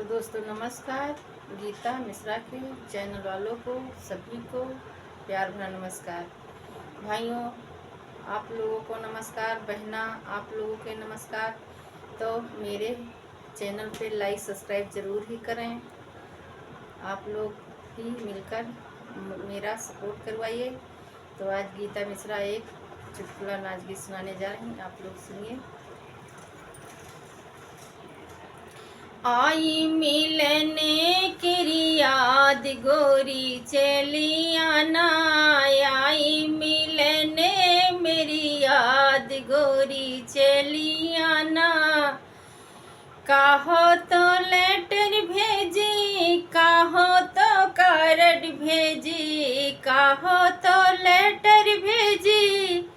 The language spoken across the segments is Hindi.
तो दोस्तों नमस्कार। गीता मिश्रा के चैनल वालों को सभी को प्यार भरा नमस्कार। भाइयों आप लोगों को नमस्कार, बहना आप लोगों के नमस्कार। तो मेरे चैनल पे लाइक सब्सक्राइब ज़रूर ही करें। आप लोग ही मिलकर मेरा सपोर्ट करवाइए। तो आज गीता मिश्रा एक चुटकुला नाच गीत सुनाने जा रही हैं, आप लोग सुनिए। आई मिलने की याद गोरी चलिया ना, आई मिलने मेरी याद गोरी चलिया ना। कहो तो लेटर भेजी, कहो तो कार्ड भेजी, कहो तो लेटर भेजी,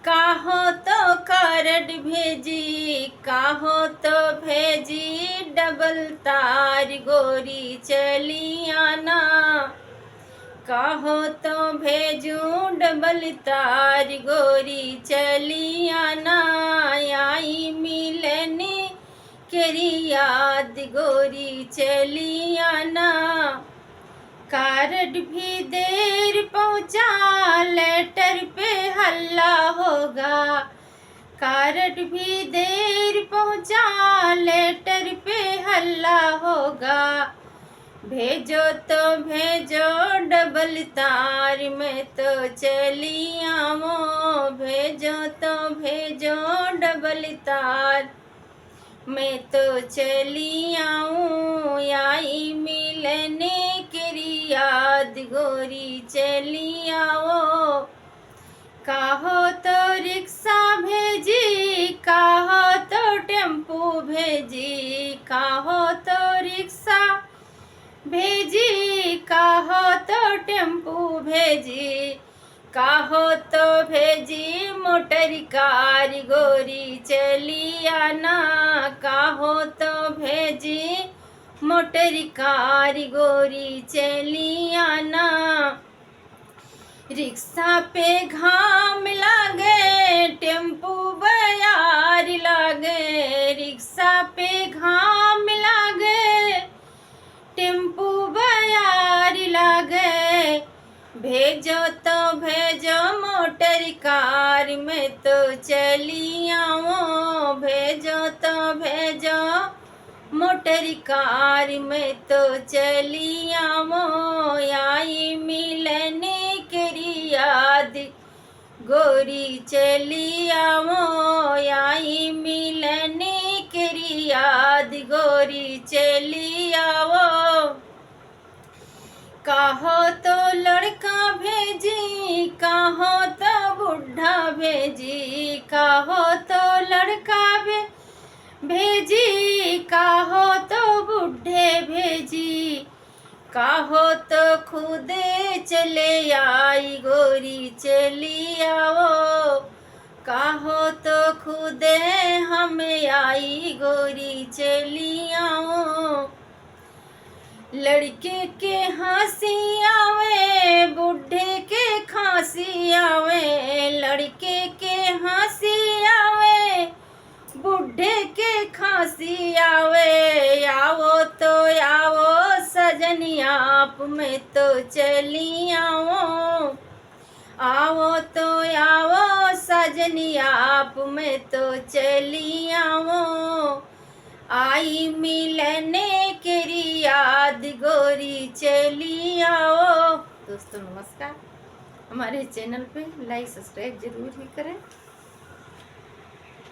कहो तो कार्ड भेजी, कहो तो भेजी डबल तार गोरी चलिया ना। कहो तो भेजूं डबल तार गोरी चलिया ना। आई मिलने केरी याद गोरी चलिया ना। कार्ड भी देर पहुँचा, लेटर पे हल्ला होगा। कार्ड भी देर पहुँचा, लेटर पे हल्ला होगा। भेजो तो भेजो डबल तार में तो चली आओ, भेजो तो भेजो डबल तार मैं तो चली आऊँ। आई मिलने की याद गोरी चली आओ। कहो तो रिक्शा भेजी, कहो तो टेम्पू भेजी, कहो तो रिक्शा भेजी, कहो तो टेम्पू भेजी, कहो तो भेजी मोटर कार गोरी चली आना। कहो तो भेजी मोटर कार गोरी चली आना। रिक्शा पे घाम लागे, टेम्पू बयार लागे, रिक्शा पे घाम लागे, टेम्पू बयार लागे। भेजो तो भेजो मोटर कार में तो चली आओ, भेजो तो भेजो मोटर कार में तो चली आओ। आई मिलने की याद गोरी चली आओ, आई मिलने की याद गोरी चली आओ। कहो तो लड़का भेजी, कहो तो बुढ़ा भेजी, कहो तो लड़का भेजी, कहो तो बुढ़े भेजी, कहो तो खुदे चले आई गोरी चली आओ। कहो तो खुदे हमें आई गोरी चली आओ। लड़के के हंसी आवे, बुढ़े के खांसी आवे, लड़के के हंसी आवे, बुढ़े के खांसी आवे। आओ तो आओ सजनी आप में तो चली आओ, आओ तो आओ सजनी आप में तो चली आओ। आई मिलने की याद गोरी चली आओ। दोस्तों नमस्कार। हमारे चैनल पे लाइक सब्सक्राइब जरूर ही करें।